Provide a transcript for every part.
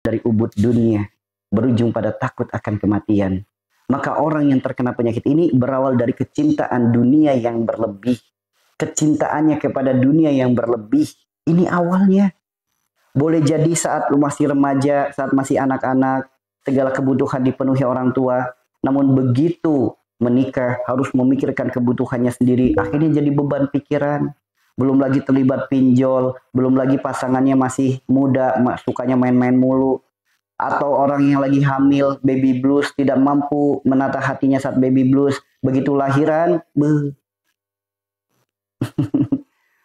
dari ubud dunia, berujung pada takut akan kematian. Maka orang yang terkena penyakit ini berawal dari kecintaan dunia yang berlebih. Kecintaannya kepada dunia yang berlebih. Ini awalnya. Boleh jadi saat lu masih remaja, saat masih anak-anak, segala kebutuhan dipenuhi orang tua. Namun begitu menikah harus memikirkan kebutuhannya sendiri. Akhirnya jadi beban pikiran. Belum lagi terlibat pinjol. Belum lagi pasangannya masih muda, sukanya main-main mulu. Atau orang yang lagi hamil, baby blues, tidak mampu menata hatinya saat baby blues. Begitu lahiran,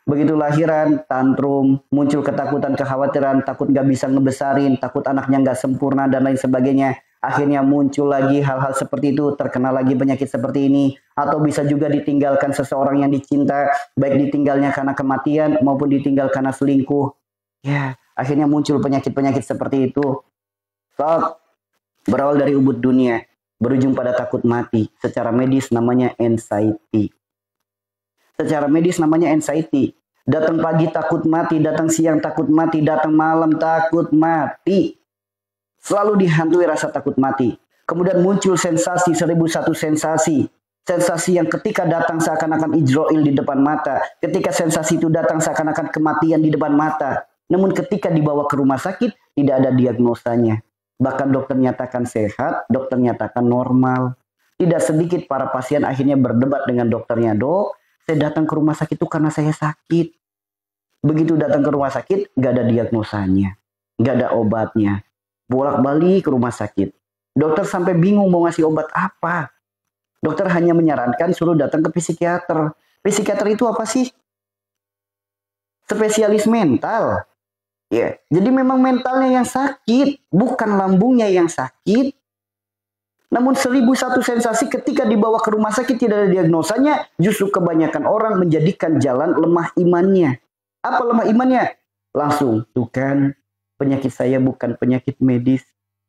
begitu lahiran, tantrum, muncul ketakutan, kekhawatiran, takut gak bisa ngebesarin, takut anaknya gak sempurna, dan lain sebagainya. Akhirnya muncul lagi hal-hal seperti itu, terkena lagi penyakit seperti ini. Atau bisa juga ditinggalkan seseorang yang dicinta, baik ditinggalnya karena kematian maupun ditinggal karena selingkuh. Ya, akhirnya muncul penyakit-penyakit seperti itu. So, berawal dari ubud dunia, berujung pada takut mati. Secara medis namanya anxiety. Secara medis namanya anxiety. Datang pagi takut mati, datang siang takut mati, datang malam takut mati. Selalu dihantui rasa takut mati. Kemudian muncul sensasi 1001 sensasi. Sensasi yang ketika datang seakan-akan Ijrail di depan mata. Ketika sensasi itu datang seakan-akan kematian di depan mata. Namun ketika dibawa ke rumah sakit, tidak ada diagnosanya. Bahkan dokter nyatakan sehat, dokter nyatakan normal. Tidak sedikit para pasien akhirnya berdebat dengan dokternya. Dok, saya datang ke rumah sakit itu karena saya sakit. Begitu datang ke rumah sakit, gak ada diagnosanya. Gak ada obatnya. Bolak-balik ke rumah sakit. Dokter sampai bingung mau ngasih obat apa. Dokter hanya menyarankan suruh datang ke psikiater. Psikiater itu apa sih? Spesialis mental. Ya, jadi memang mentalnya yang sakit, bukan lambungnya yang sakit. Namun 1001 sensasi ketika dibawa ke rumah sakit tidak ada diagnosanya, justru kebanyakan orang menjadikan jalan lemah imannya. Apa lemah imannya? Langsung, tuh kan, penyakit saya bukan penyakit medis,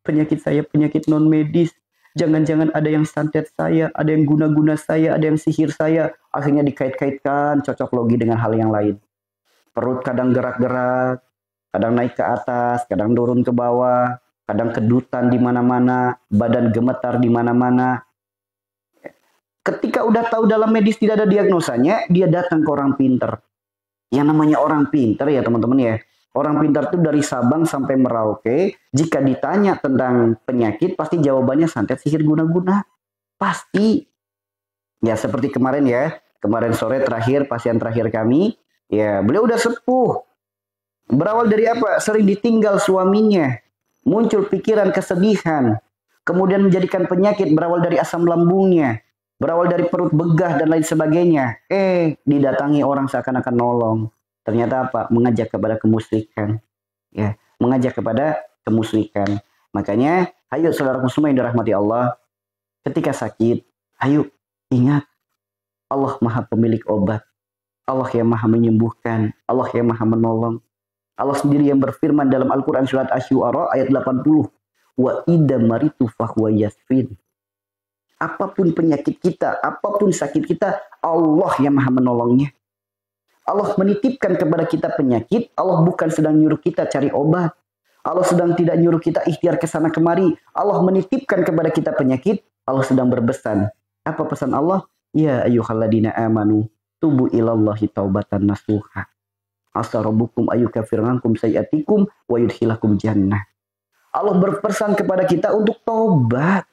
penyakit saya penyakit non medis. Jangan-jangan ada yang santet saya, ada yang guna-guna saya, ada yang sihir saya. Akhirnya dikait-kaitkan, cocok logi dengan hal yang lain. Perut kadang gerak-gerak, kadang naik ke atas, kadang turun ke bawah, kadang kedutan di mana-mana, badan gemetar di mana-mana. Ketika udah tahu dalam medis tidak ada diagnosanya, dia datang ke orang pinter. Yang namanya orang pinter ya teman-teman ya. Orang pintar itu dari Sabang sampai Merauke, jika ditanya tentang penyakit, pasti jawabannya santet sihir guna-guna. Pasti. Ya seperti kemarin ya, kemarin sore terakhir, pasien terakhir kami, ya beliau udah sepuh. Berawal dari apa? Sering ditinggal suaminya. Muncul pikiran kesedihan. Kemudian menjadikan penyakit berawal dari asam lambungnya. Berawal dari perut begah dan lain sebagainya. Didatangi orang seakan-akan nolong. Ternyata apa? Mengajak kepada kemusyrikan. Ya, mengajak kepada kemusyrikan. Makanya, ayo saudaraku semua yang dirahmati Allah. Ketika sakit, ayo ingat. Allah maha pemilik obat. Allah yang maha menyembuhkan. Allah yang maha menolong. Allah sendiri yang berfirman dalam Al-Quran surat Asy-Syu'ara ayat 80. Wa idza maritu fahuwa yasfin. Apapun penyakit kita, apapun sakit kita, Allah yang maha menolongnya. Allah menitipkan kepada kita penyakit, Allah bukan sedang nyuruh kita cari obat. Allah sedang tidak nyuruh kita ikhtiar ke sana kemari. Allah menitipkan kepada kita penyakit, Allah sedang berpesan. Apa pesan Allah? Ya ayyuhalladzina amanu, tubu ilallahi taubatan nasuha. Asa rabbukum ayyukafir ankum sayiatikum wa yudkhilakum jannah. Allah berpesan kepada kita untuk taubat.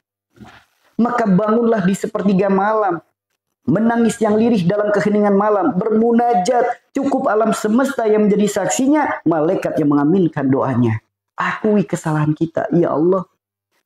Maka bangunlah di sepertiga malam. Menangis yang lirih dalam keheningan malam. Bermunajat. Cukup alam semesta yang menjadi saksinya. Malaikat yang mengaminkan doanya. Akui kesalahan kita. Ya Allah.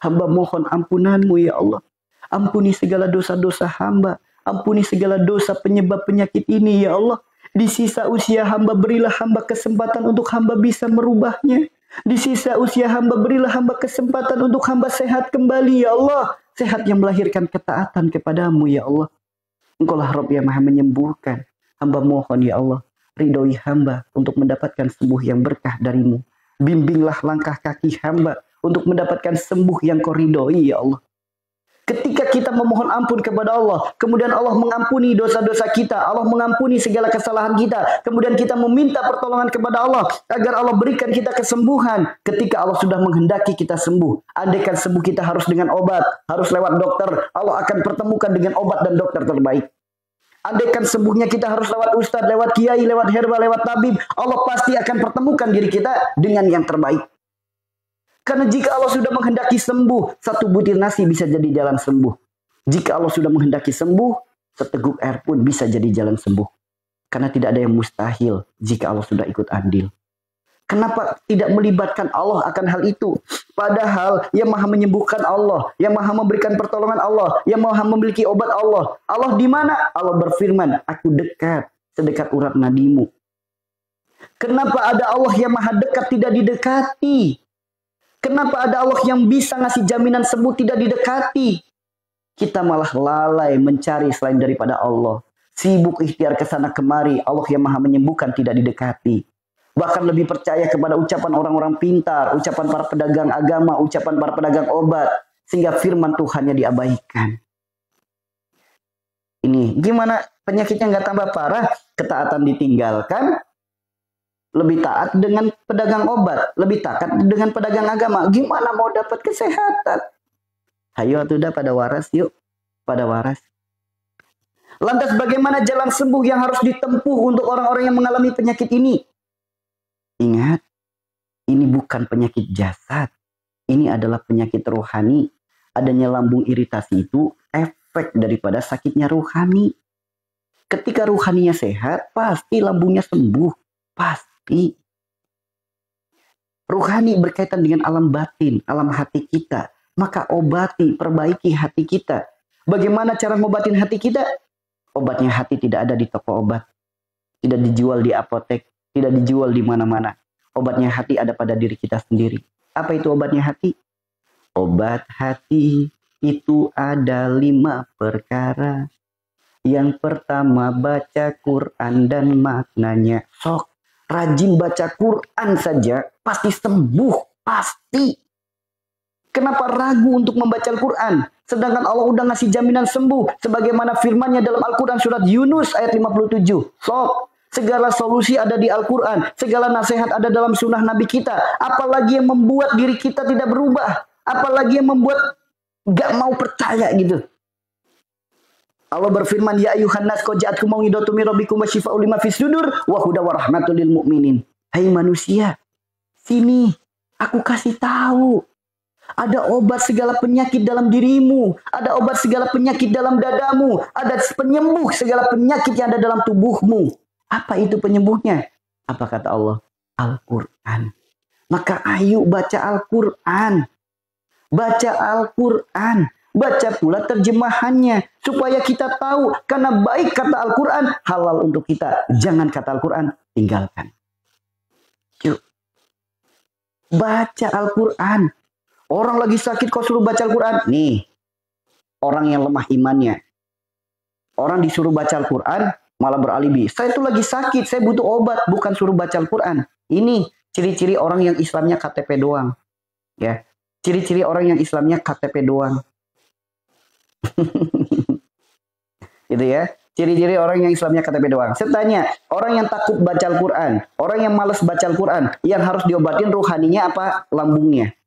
Hamba mohon ampunanmu ya Allah. Ampuni segala dosa-dosa hamba. Ampuni segala dosa penyebab penyakit ini ya Allah. Di sisa usia hamba berilah hamba kesempatan untuk hamba bisa merubahnya. Di sisa usia hamba berilah hamba kesempatan untuk hamba sehat kembali ya Allah. Sehat yang melahirkan ketaatan kepadamu ya Allah. Engkau lah Rabb yang maha menyembuhkan. Hamba mohon ya Allah. Ridhoi hamba untuk mendapatkan sembuh yang berkah darimu. Bimbinglah langkah kaki hamba untuk mendapatkan sembuh yang kau ridhoi ya Allah. Ketika kita memohon ampun kepada Allah, kemudian Allah mengampuni dosa-dosa kita, Allah mengampuni segala kesalahan kita, kemudian kita meminta pertolongan kepada Allah agar Allah berikan kita kesembuhan. Ketika Allah sudah menghendaki kita sembuh, andaikan sembuh kita harus dengan obat, harus lewat dokter, Allah akan pertemukan dengan obat dan dokter terbaik. Andaikan sembuhnya kita harus lewat ustadz, lewat kiai, lewat herbal, lewat tabib, Allah pasti akan pertemukan diri kita dengan yang terbaik. Karena jika Allah sudah menghendaki sembuh, satu butir nasi bisa jadi jalan sembuh. Jika Allah sudah menghendaki sembuh, seteguk air pun bisa jadi jalan sembuh. Karena tidak ada yang mustahil jika Allah sudah ikut andil. Kenapa tidak melibatkan Allah akan hal itu? Padahal yang maha menyembuhkan Allah, yang maha memberikan pertolongan Allah, yang maha memiliki obat Allah. Allah di mana? Allah berfirman, aku dekat, sedekat urat nadimu. Kenapa ada Allah yang maha dekat tidak didekati? Kenapa ada Allah yang bisa ngasih jaminan sembuh tidak didekati? Kita malah lalai mencari selain daripada Allah. Sibuk ikhtiar ke sana kemari, Allah yang maha menyembuhkan tidak didekati. Bahkan lebih percaya kepada ucapan orang-orang pintar, ucapan para pedagang agama, ucapan para pedagang obat. Sehingga firman Tuhannya diabaikan. Ini gimana penyakitnya nggak tambah parah? Ketaatan ditinggalkan. Lebih taat dengan pedagang obat, lebih taat dengan pedagang agama. Gimana mau dapat kesehatan? Ayo sudah pada waras yuk, pada waras. Lantas bagaimana jalan sembuh yang harus ditempuh untuk orang-orang yang mengalami penyakit ini? Ingat, ini bukan penyakit jasad. Ini adalah penyakit rohani. Adanya lambung iritasi itu efek daripada sakitnya rohani. Ketika rohaninya sehat, pasti lambungnya sembuh. Pasti. Rohani berkaitan dengan alam batin, alam hati kita. Maka obati, perbaiki hati kita. Bagaimana cara ngobatin hati kita? Obatnya hati tidak ada di toko obat. Tidak dijual di apotek. Tidak dijual di mana-mana. Obatnya hati ada pada diri kita sendiri. Apa itu obatnya hati? Obat hati itu ada 5 perkara. Yang pertama baca Quran dan maknanya. Sok. Rajin baca Quran saja pasti sembuh, pasti. Kenapa ragu untuk membaca Al-Quran? Sedangkan Allah udah ngasih jaminan sembuh. Sebagaimana firmannya dalam Al-Quran surat Yunus ayat 57. Sok, segala solusi ada di Al-Quran. Segala nasihat ada dalam sunnah Nabi kita. Apalagi yang membuat diri kita tidak berubah. Apalagi yang membuat gak mau percaya gitu. Allah berfirman, ya ayuhan nas qad ja'atkum mau'izatun min rabbikum wa syifaa'un lima fis sudur wa hudan wa rahmatul lil mu'minin. Hai manusia, sini aku kasih tahu. Ada obat segala penyakit dalam dirimu, ada obat segala penyakit dalam dadamu, ada penyembuh segala penyakit yang ada dalam tubuhmu. Apa itu penyembuhnya? Apa kata Allah? Al-Qur'an. Maka ayo baca Al-Qur'an. Baca Al-Qur'an. Baca pula terjemahannya. Supaya kita tahu. Karena baik kata Al-Quran. Halal untuk kita. Jangan kata Al-Quran. Tinggalkan. Yuk. Baca Al-Quran. Orang lagi sakit kok suruh baca Al-Quran. Nih. Orang yang lemah imannya. Orang disuruh baca Al-Quran. Malah beralibi. Saya itu lagi sakit. Saya butuh obat. Bukan suruh baca Al-Quran. Ini ciri-ciri orang yang Islamnya KTP doang. Ya. Ciri-ciri orang yang Islamnya KTP doang. Gitu ya. Ciri-ciri orang yang Islamnya KTP doang. Saya tanya, orang yang takut baca Al-Quran, orang yang malas baca Al-Quran, yang harus diobatin rohaninya apa? Lambungnya.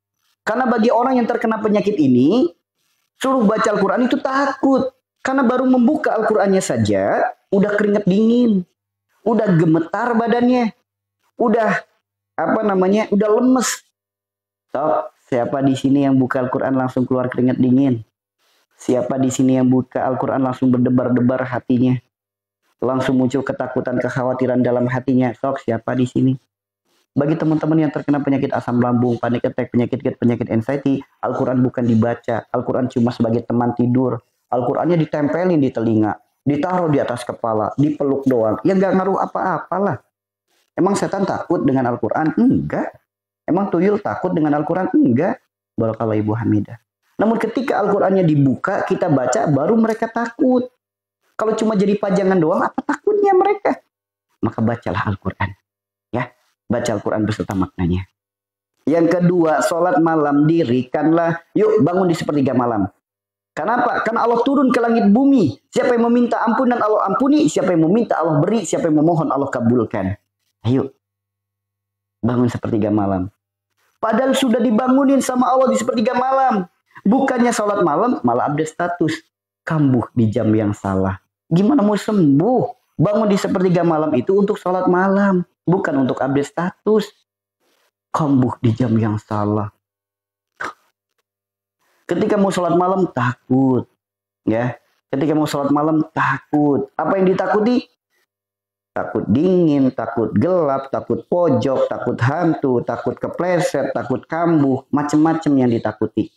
Karena bagi orang yang terkena penyakit ini, suruh baca Al-Quran itu takut. Karena baru membuka Al-Qurannya saja, udah keringet dingin, udah gemetar badannya, udah udah lemes. Sok, siapa di sini yang buka Al-Quran langsung keluar keringet dingin? Siapa di sini yang buka Al-Quran langsung berdebar-debar hatinya? Langsung muncul ketakutan, kekhawatiran dalam hatinya. Sok, siapa di sini? Bagi teman-teman yang terkena penyakit asam lambung, panic attack, penyakit anxiety, Al-Quran bukan dibaca. Al-Quran cuma sebagai teman tidur. Al-Qurannya ditempelin di telinga, ditaruh di atas kepala, dipeluk doang. Ya nggak ngaruh apa-apalah. Emang setan takut dengan Al-Quran? Enggak. Emang tuyul takut dengan Al-Quran? Enggak. Barakallahu Ibu Hamidah. Namun ketika Al-Qurannya dibuka, kita baca, baru mereka takut. Kalau cuma jadi pajangan doang, apa takutnya mereka? Maka bacalah Al-Quran. Ya, baca Al-Quran beserta maknanya. Yang kedua, sholat malam dirikanlah. Yuk bangun di sepertiga malam. Kenapa? Karena Allah turun ke langit bumi. Siapa yang meminta ampunan Allah ampuni, siapa yang meminta Allah beri, siapa yang memohon Allah kabulkan. Ayo, bangun sepertiga malam. Padahal sudah dibangunin sama Allah di sepertiga malam. Bukannya sholat malam, malah update status. Kambuh di jam yang salah. Gimana mau sembuh? Bangun di sepertiga malam itu untuk sholat malam. Bukan untuk update status. Kambuh di jam yang salah. Ketika mau sholat malam takut. Ya, ketika mau sholat malam takut. Apa yang ditakuti? Takut dingin, takut gelap, takut pojok, takut hantu, takut kepleset, takut kambuh. Macam-macam yang ditakuti.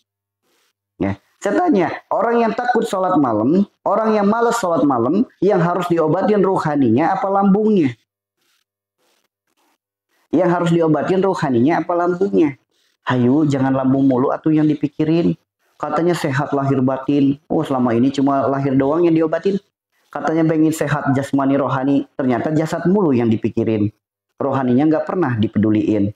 Ya. Saya tanya, orang yang takut sholat malam, orang yang malas sholat malam, yang harus diobatin rohaninya apa lambungnya? Yang harus diobatin rohaninya apa lambungnya? Hayu, jangan lambung mulu atau yang dipikirin. Katanya sehat lahir batin. Oh, selama ini cuma lahir doang yang diobatin. Katanya pengen sehat jasmani rohani. Ternyata jasad mulu yang dipikirin. Rohaninya nggak pernah dipeduliin.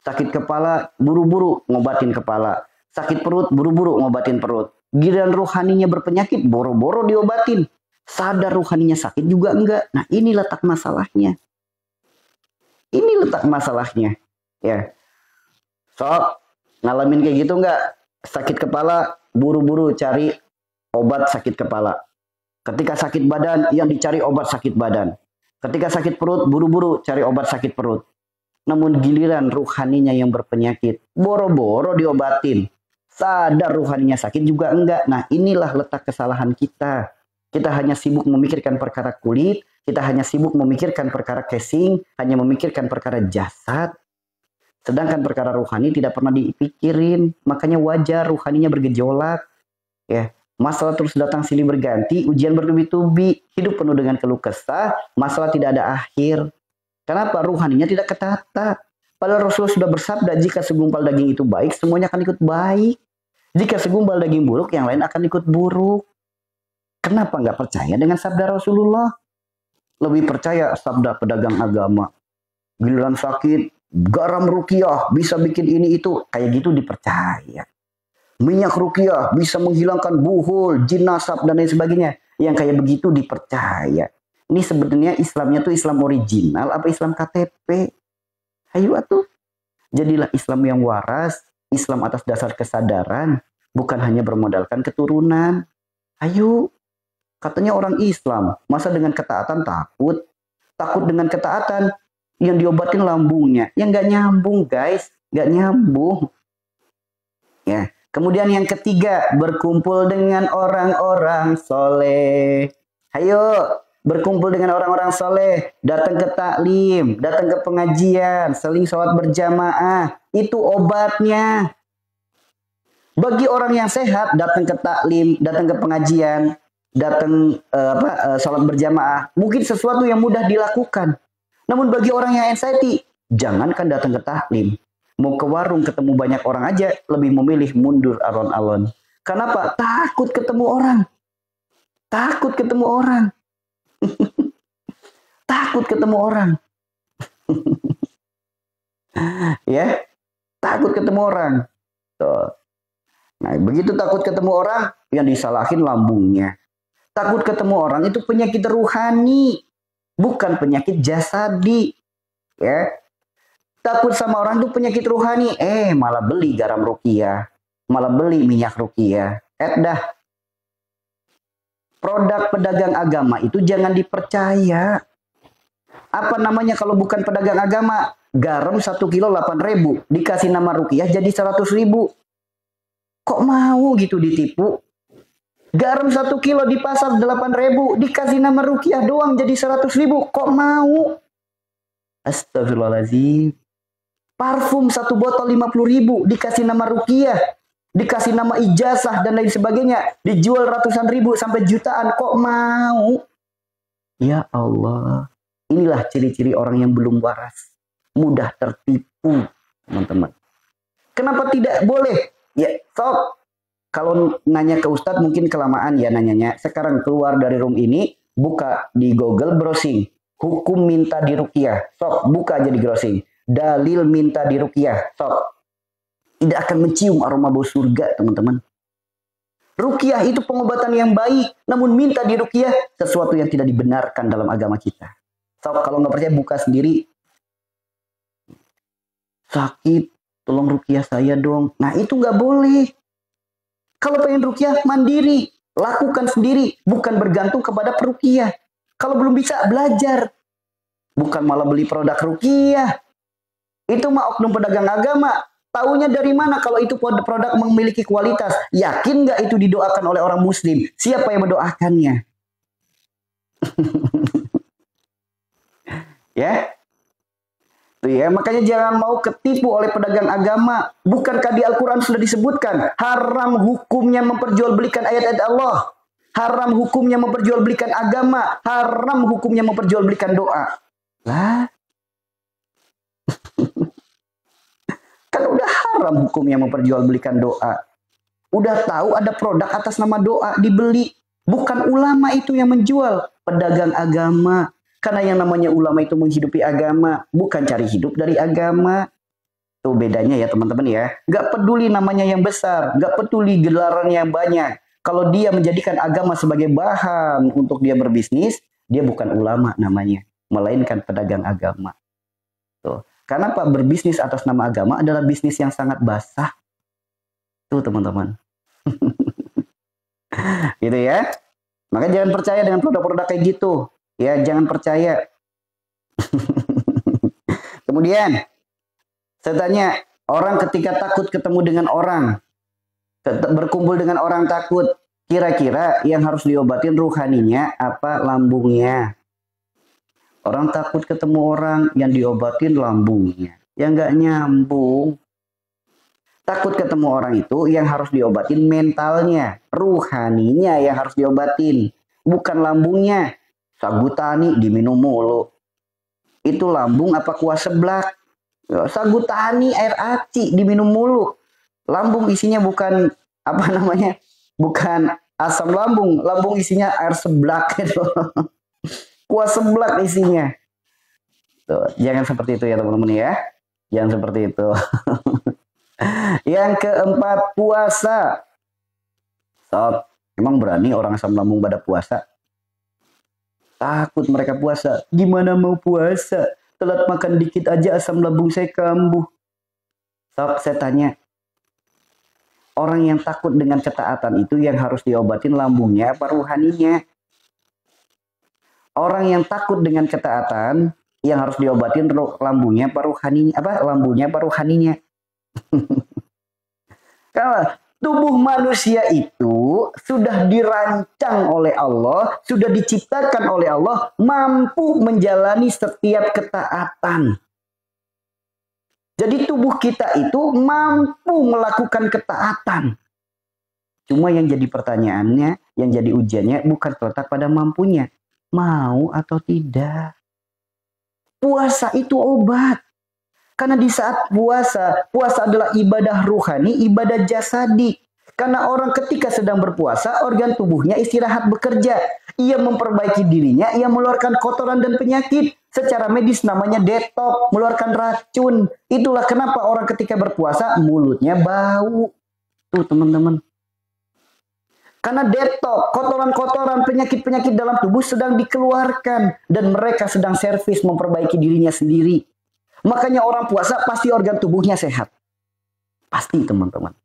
Sakit kepala, buru-buru ngobatin kepala. Sakit perut, buru-buru ngobatin perut. Giliran rohaninya berpenyakit, boro-boro diobatin. Sadar rohaninya sakit juga enggak. Nah, ini letak masalahnya. Ini letak masalahnya. Ya. Sok, ngalamin kayak gitu enggak? Sakit kepala, buru-buru cari obat sakit kepala. Ketika sakit badan, yang dicari obat sakit badan. Ketika sakit perut, buru-buru cari obat sakit perut. Namun giliran rohaninya yang berpenyakit, boro-boro diobatin. Sadar rohaninya sakit juga enggak. Nah, inilah letak kesalahan kita. Kita hanya sibuk memikirkan perkara kulit, kita hanya sibuk memikirkan perkara casing, hanya memikirkan perkara jasad. Sedangkan perkara rohani tidak pernah dipikirin. Makanya wajar rohaninya bergejolak. Ya, masalah terus datang silih berganti, ujian bertubi-tubi, hidup penuh dengan keluh kesah, masalah tidak ada akhir. Kenapa? Rohaninya tidak ketata. Padahal Rasulullah sudah bersabda, jika segumpal daging itu baik, semuanya akan ikut baik. Jika segumpal daging buruk, yang lain akan ikut buruk. Kenapa nggak percaya dengan sabda Rasulullah? Lebih percaya sabda pedagang agama. Giliran sakit, garam ruqyah bisa bikin ini itu. Kayak gitu dipercaya. Minyak ruqyah bisa menghilangkan buhul, jin nasab, dan lain sebagainya. Yang kayak begitu dipercaya. Ini sebenarnya Islamnya tuh Islam original apa Islam KTP? Ayo atuh. Jadilah Islam yang waras, Islam atas dasar kesadaran, bukan hanya bermodalkan keturunan. Ayo. Katanya orang Islam, masa dengan ketaatan takut? Takut dengan ketaatan yang diobatin lambungnya. Yang nggak nyambung, guys. Nggak nyambung. Ya. Kemudian yang ketiga, berkumpul dengan orang-orang soleh. Ayo, berkumpul dengan orang-orang soleh. Datang ke taklim, datang ke pengajian, seling sholat berjamaah. Itu obatnya. Bagi orang yang sehat, datang ke taklim, datang ke pengajian, datang sholat berjamaah. Mungkin sesuatu yang mudah dilakukan. Namun bagi orang yang anxiety, jangankan datang ke taklim. Mau ke warung ketemu banyak orang aja, lebih memilih mundur alon-alon. Kenapa? Takut ketemu orang. Takut ketemu orang. Takut ketemu orang. Ya, takut ketemu orang. Tuh. Nah, begitu takut ketemu orang, yang disalahin lambungnya. Takut ketemu orang itu penyakit rohani, bukan penyakit jasadi. Ya. Takut sama orang itu penyakit rohani. Malah beli garam ruqyah, malah beli minyak ruqyah. Dah. Produk pedagang agama itu jangan dipercaya. Apa namanya kalau bukan pedagang agama? Garam 1 kilo 8.000, dikasih nama ruqyah jadi 100.000. Kok mau gitu ditipu? Garam 1 kilo di pasar 8.000, dikasih nama ruqyah doang jadi 100.000. Kok mau? Astagfirullahaladzim. Parfum 1 botol 50.000, dikasih nama ruqyah, dikasih nama ijazah dan lain sebagainya, dijual ratusan ribu sampai jutaan. Kok mau? Ya Allah. Inilah ciri-ciri orang yang belum waras. Mudah tertipu, teman-teman. Kenapa tidak boleh? Ya, sok. Kalau nanya ke Ustadz mungkin kelamaan ya nanyanya. Sekarang keluar dari room ini, buka di Google browsing. Hukum minta diruqyah. Sok, buka aja di browsing. Dalil minta diruqyah. Sok. Tidak akan mencium aroma bau surga, teman-teman. Ruqyah itu pengobatan yang baik, namun minta di ruqyah sesuatu yang tidak dibenarkan dalam agama kita. So, kalau nggak percaya buka sendiri. Sakit, tolong ruqyah saya dong. Nah itu nggak boleh. Kalau pengen ruqyah mandiri, lakukan sendiri, bukan bergantung kepada peruqyah. Kalau belum bisa belajar, bukan malah beli produk ruqyah. Itu mah oknum pedagang agama. Taunya dari mana kalau itu produk memiliki kualitas? Yakin nggak itu didoakan oleh orang muslim? Siapa yang mendoakannya? Ya, tuh ya, makanya jangan mau ketipu oleh pedagang agama. Bukankah di Al-Quran sudah disebutkan haram hukumnya memperjualbelikan ayat-ayat Allah, haram hukumnya memperjualbelikan agama, haram hukumnya memperjualbelikan doa. Lah, kan udah haram hukumnya memperjualbelikan doa. Udah tahu ada produk atas nama doa dibeli. Bukan ulama itu yang menjual, pedagang agama. Karena yang namanya ulama itu menghidupi agama, bukan cari hidup dari agama. Tuh bedanya ya teman-teman ya. Gak peduli namanya yang besar, gak peduli gelaran yang banyak. Kalau dia menjadikan agama sebagai bahan untuk dia berbisnis, dia bukan ulama namanya, melainkan pedagang agama. Tuh. Karena Pak, berbisnis atas nama agama adalah bisnis yang sangat basah. Tuh teman-teman. Gitu ya. Maka jangan percaya dengan produk-produk kayak gitu. Ya, jangan percaya. Kemudian, saya tanya, orang ketika takut ketemu dengan orang, berkumpul dengan orang takut, kira-kira yang harus diobatin ruhaninya apa lambungnya? Orang takut ketemu orang, yang diobatin lambungnya. Yang nggak nyambung. Takut ketemu orang itu yang harus diobatin mentalnya. Ruhaninya yang harus diobatin. Bukan lambungnya. Sagu tani diminum mulu. Itu lambung apa kuah seblak? Sagu tani air aci diminum mulu. Lambung isinya bukan apa namanya? Bukan asam lambung. Lambung isinya air seblak gitu. Kuah seblak isinya. Tuh, jangan seperti itu ya teman-teman ya. Jangan seperti itu. Yang keempat, puasa. So, emang berani orang asam lambung pada puasa? Takut mereka puasa. Gimana mau puasa? Telat makan dikit aja asam lambung saya kambuh. So, saya tanya. Orang yang takut dengan ketaatan itu yang harus diobatin lambungnya apa ruhaninya? Orang yang takut dengan ketaatan yang harus diobatin lambungnya apa ruhaninya? Apa lambungnya apa ruhaninya? Kalau tubuh manusia itu sudah dirancang oleh Allah, sudah diciptakan oleh Allah, mampu menjalani setiap ketaatan. Jadi tubuh kita itu mampu melakukan ketaatan. Cuma yang jadi pertanyaannya, yang jadi ujiannya bukan terletak pada mampunya. Mau atau tidak. Puasa itu obat. Karena di saat puasa, puasa adalah ibadah ruhani, ibadah jasadi. Karena orang ketika sedang berpuasa, organ tubuhnya istirahat bekerja. Ia memperbaiki dirinya, ia mengeluarkan kotoran dan penyakit. Secara medis namanya detox, mengeluarkan racun. Itulah kenapa orang ketika berpuasa, mulutnya bau. Tuh teman-teman. Karena detox, kotoran-kotoran, penyakit-penyakit dalam tubuh sedang dikeluarkan. Dan mereka sedang servis memperbaiki dirinya sendiri. Makanya orang puasa pasti organ tubuhnya sehat. Pasti teman-teman.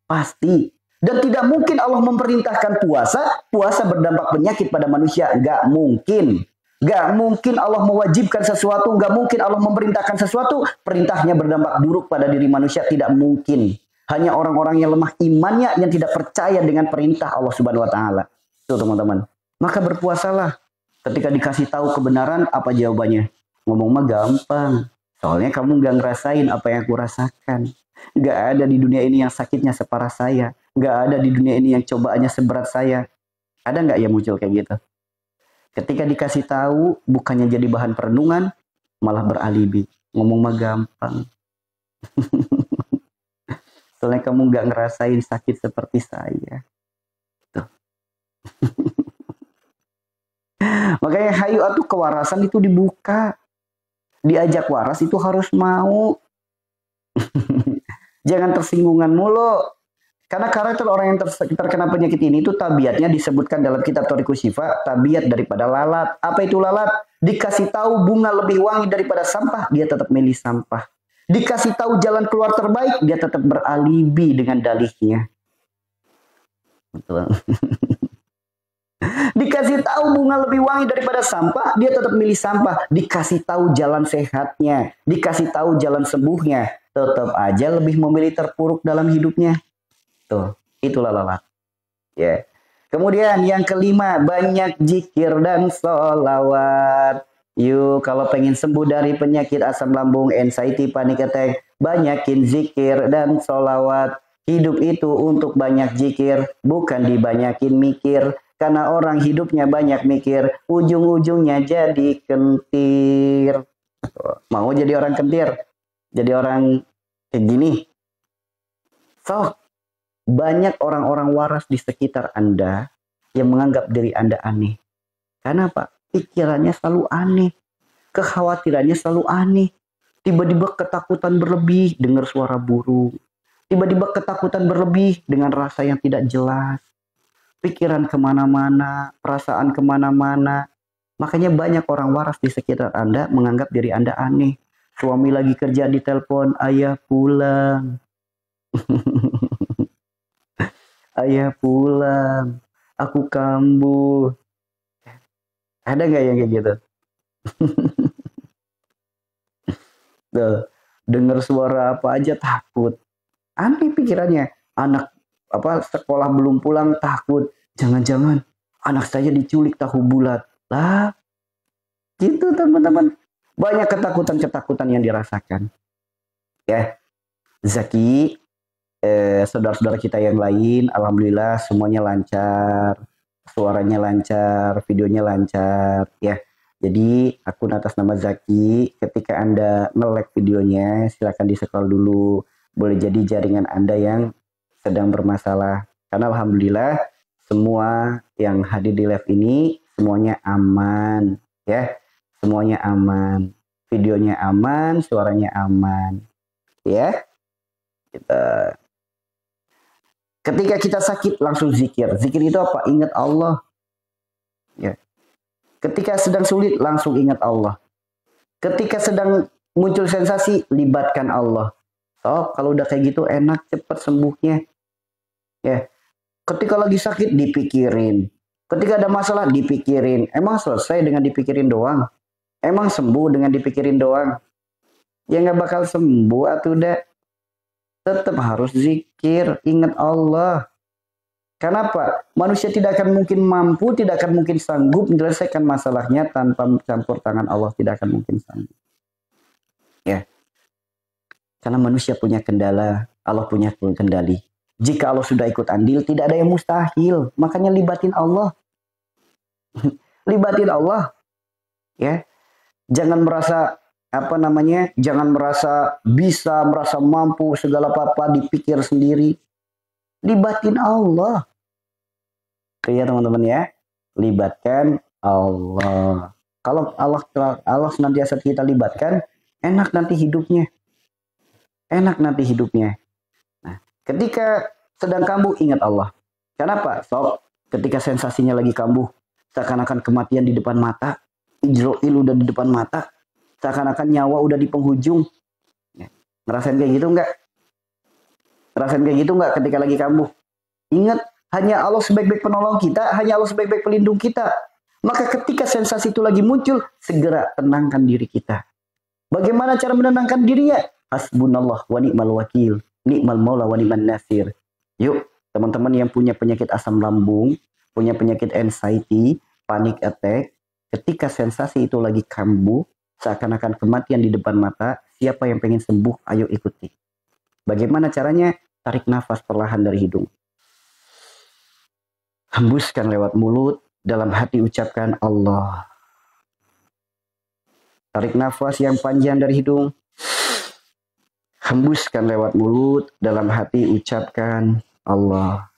Pasti. Dan tidak mungkin Allah memerintahkan puasa, puasa berdampak penyakit pada manusia. Nggak mungkin. Nggak mungkin Allah mewajibkan sesuatu, nggak mungkin Allah memerintahkan sesuatu, perintahnya berdampak buruk pada diri manusia. Tidak mungkin. Hanya orang-orang yang lemah imannya yang tidak percaya dengan perintah Allah Subhanahu wa taala. Tuh teman-teman. Maka berpuasalah. Ketika dikasih tahu kebenaran, apa jawabannya? Ngomong mah gampang. Soalnya kamu nggak ngerasain apa yang aku rasakan. Nggak ada di dunia ini yang sakitnya separah saya. Nggak ada di dunia ini yang cobaannya seberat saya. Ada nggak yang muncul kayak gitu? Ketika dikasih tahu, bukannya jadi bahan perenungan, malah beralibi. Ngomong mah gampang. Soalnya kamu nggak ngerasain sakit seperti saya. Tuh. Makanya hayu atuh kewarasan itu dibuka. Diajak waras itu harus mau. Jangan tersinggungan mulu. Karena karakter orang yang terkena penyakit ini itu tabiatnya disebutkan dalam kitab Thariqus Syifa, tabiat daripada lalat. Apa itu lalat? Dikasih tahu bunga lebih wangi daripada sampah, dia tetap milih sampah. Dikasih tahu jalan keluar terbaik, dia tetap beralibi dengan dalihnya. Betul. Dikasih tahu bunga lebih wangi daripada sampah, dia tetap milih sampah. Dikasih tahu jalan sehatnya, dikasih tahu jalan sembuhnya, tetap aja lebih memilih terpuruk dalam hidupnya. Tuh, itulah lalat. Ya. Kemudian yang kelima, banyak zikir dan sholawat. Yuk, kalau pengen sembuh dari penyakit asam lambung, anxiety, panic attack, banyakin zikir dan sholawat. Hidup itu untuk banyak zikir, bukan dibanyakin mikir. Karena orang hidupnya banyak mikir, ujung-ujungnya jadi kentir. Mau jadi orang kentir? Jadi orang kayak gini? Sok. Banyak orang-orang waras di sekitar Anda yang menganggap diri Anda aneh. Karena apa? Pikirannya selalu aneh. Kekhawatirannya selalu aneh. Tiba-tiba ketakutan berlebih dengar suara burung. Tiba-tiba ketakutan berlebih dengan rasa yang tidak jelas. Pikiran kemana-mana, perasaan kemana-mana. Makanya banyak orang waras di sekitar Anda menganggap diri Anda aneh. Suami lagi kerja di telepon, ayah pulang. Ayah pulang, aku kambuh. Ada nggak yang kayak gitu? Tuh, dengar suara apa aja takut. Aneh pikirannya. Anak sekolah belum pulang takut. Jangan-jangan anak saya diculik tahu bulat. Lah, gitu teman-teman. Banyak ketakutan-ketakutan yang dirasakan. Ya, Zaki, saudara-saudara kita yang lain, alhamdulillah semuanya lancar, suaranya lancar, videonya lancar, ya. Jadi akun atas nama Zaki, ketika Anda nge-like videonya, silakan di-scroll dulu. Boleh jadi jaringan Anda yang sedang bermasalah. Karena alhamdulillah semua yang hadir di live ini semuanya aman, ya. Semuanya aman. Videonya aman, suaranya aman. Ya. Kita ketika kita sakit langsung zikir. Zikir itu apa? Ingat Allah. Ya. Ketika sedang sulit langsung ingat Allah. Ketika sedang muncul sensasi libatkan Allah. So, kalau udah kayak gitu enak cepat sembuhnya. Ya. Ketika lagi sakit dipikirin. Ketika ada masalah dipikirin. Emang selesai dengan dipikirin doang? Emang sembuh dengan dipikirin doang? Ya nggak bakal sembuh atuh udah. Tetap harus zikir, ingat Allah. Kenapa? Manusia tidak akan mungkin mampu, tidak akan mungkin sanggup menyelesaikan masalahnya tanpa campur tangan Allah. Tidak akan mungkin sanggup. Ya. Karena manusia punya kendala, Allah punya kendali. Jika Allah sudah ikut andil, tidak ada yang mustahil. Makanya libatin Allah. Libatin Allah. Ya. Jangan merasa jangan merasa bisa, merasa mampu, segala apa-apa dipikir sendiri. Libatin Allah. Oke ya teman-teman ya. Libatkan Allah. Kalau Allah senantiasa kita libatkan, enak nanti hidupnya. Enak nanti hidupnya. Nah, ketika sedang kambuh ingat Allah. Kenapa? Sob, ketika sensasinya lagi kambuh, seakan-akan kematian di depan mata, Ijroil udah di depan mata, seakan-akan nyawa udah di penghujung. Ngerasain kayak gitu enggak? Ngerasain kayak gitu enggak ketika lagi kambuh? Ingat, hanya Allah sebaik-baik penolong kita, hanya Allah sebaik-baik pelindung kita. Maka ketika sensasi itu lagi muncul, segera tenangkan diri kita. Bagaimana cara menenangkan dirinya? Hasbunallah wa ni'mal wakil, ni'mal maula wa ni'man nasir. Yuk, teman-teman yang punya penyakit asam lambung, punya penyakit anxiety, panic attack, ketika sensasi itu lagi kambuh, seakan-akan kematian di depan mata, siapa yang pengen sembuh, ayo ikuti. Bagaimana caranya? Tarik nafas perlahan dari hidung. Hembuskan lewat mulut, dalam hati ucapkan Allah. Tarik nafas yang panjang dari hidung. Hembuskan lewat mulut, dalam hati ucapkan Allah.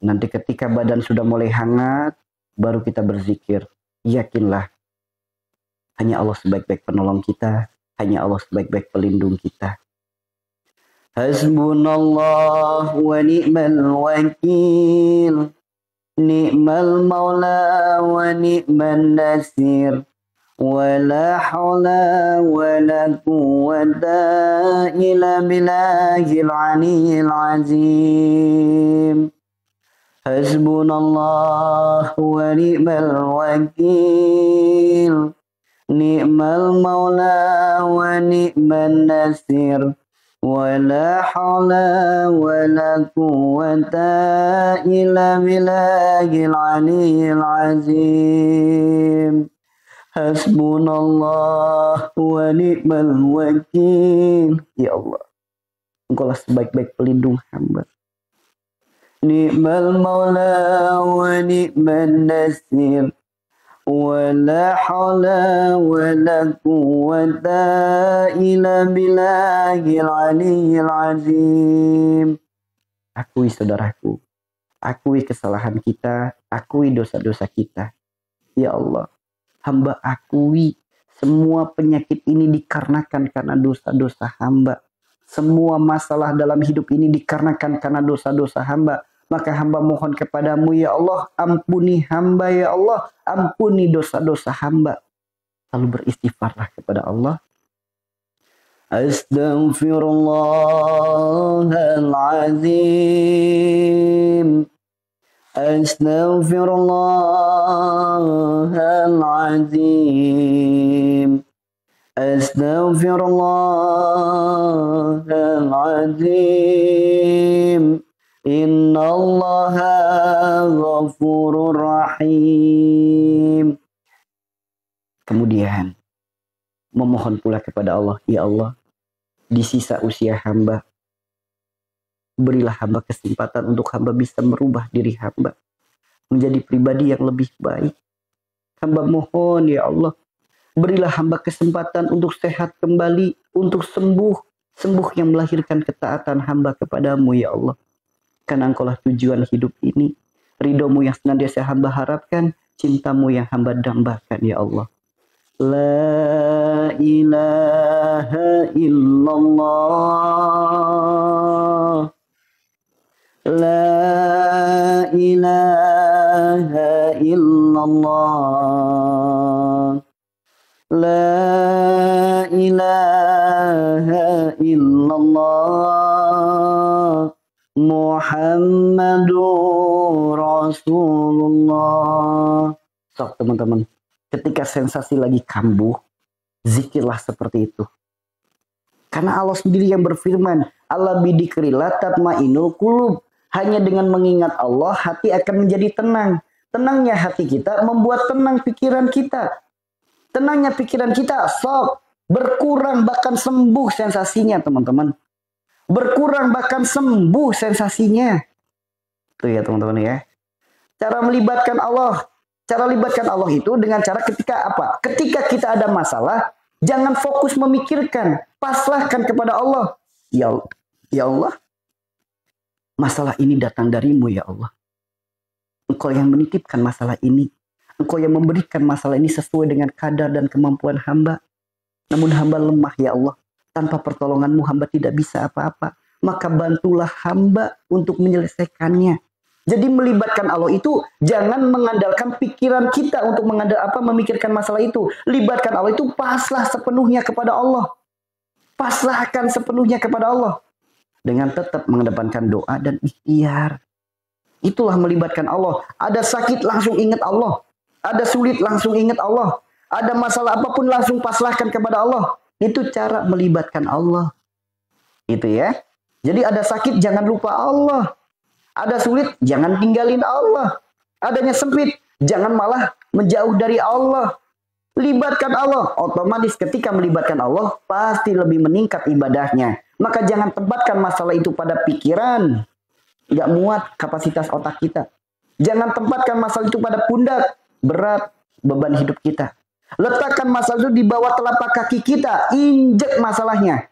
Nanti ketika badan sudah mulai hangat, baru kita berzikir. Yakinlah, hanya Allah sebaik-baik penolong kita, hanya Allah sebaik-baik pelindung kita. Hasbunallah wa ni'mal wakil. Ni'mal maula wa ni'man nasir. Wala hawla wala quwwata illa billahil aliyyil azim. Hasbunallah wa ni'mal wakil. Ni'mal maula wa ni'man nasir. Wala hawla wala quwwata illa billahil aliyyil azim. Hasbunallah wa ni'mal wakil. Ya Allah, Engkau lah sebaik-baik pelindung hamba. Ni'mal maula wa ni'man nasir. Wala hawla wala quwwata illa billahil aliyyil azim. Akui saudaraku, akui kesalahan kita, akui dosa-dosa kita. Ya Allah, hamba akui semua penyakit ini dikarenakan karena dosa-dosa hamba. Semua masalah dalam hidup ini dikarenakan karena dosa-dosa hamba. Maka hamba mohon kepadamu, ya Allah, ampuni hamba, ya Allah, ampuni dosa-dosa hamba. Lalu beristighfarlah kepada Allah. Astaghfirullahaladzim. Astaghfirullahaladzim. Astaghfirullahaladzim. Innallaha ghafurur rahim. Kemudian memohon pula kepada Allah, ya Allah, di sisa usia hamba, berilah hamba kesempatan untuk hamba bisa merubah diri hamba menjadi pribadi yang lebih baik. Hamba mohon, ya Allah, berilah hamba kesempatan untuk sehat kembali, untuk sembuh yang melahirkan ketaatan hamba kepadamu, ya Allah. Karena Engkau lah tujuan hidup ini. Ridhomu yang senantiasa hamba harapkan, cintamu yang hamba dambakan, ya Allah. La ilaha illallah. La ilaha illallah. La ilaha illallah. Muhammadur Rasulullah. Sok teman-teman, ketika sensasi lagi kambuh, zikirlah seperti itu. Karena Allah sendiri yang berfirman, Allah bidikrillah tatmainul qulub. Hanya dengan mengingat Allah, hati akan menjadi tenang. Tenangnya hati kita membuat tenang pikiran kita. Tenangnya pikiran kita, sok berkurang bahkan sembuh sensasinya, teman-teman. Berkurang bahkan sembuh sensasinya. Tuh ya teman-teman ya. Cara melibatkan Allah. Cara libatkan Allah itu dengan cara ketika apa? Ketika kita ada masalah, jangan fokus memikirkan. Pasrahkan kepada Allah. Ya Allah, masalah ini datang darimu, ya Allah. Engkau yang menitipkan masalah ini. Engkau yang memberikan masalah ini sesuai dengan kadar dan kemampuan hamba. Namun hamba lemah, ya Allah. Tanpa pertolonganmu hamba tidak bisa apa-apa. Maka bantulah hamba untuk menyelesaikannya. Jadi melibatkan Allah itu jangan mengandalkan pikiran kita untuk memikirkan masalah itu. Libatkan Allah itu pasrah sepenuhnya kepada Allah. Pasrahkan sepenuhnya kepada Allah. Dengan tetap mengedepankan doa dan ikhtiar. Itulah melibatkan Allah. Ada sakit langsung ingat Allah. Ada sulit langsung ingat Allah. Ada masalah apapun langsung pasrahkan kepada Allah. Itu cara melibatkan Allah. Itu ya. Jadi ada sakit jangan lupa Allah. Ada sulit jangan tinggalin Allah. Adanya sempit jangan malah menjauh dari Allah. Libatkan Allah. Otomatis ketika melibatkan Allah pasti lebih meningkat ibadahnya. Maka jangan tempatkan masalah itu pada pikiran. Gak muat kapasitas otak kita. Jangan tempatkan masalah itu pada pundak. Berat beban hidup kita. Letakkan masalah itu di bawah telapak kaki kita. Injek masalahnya.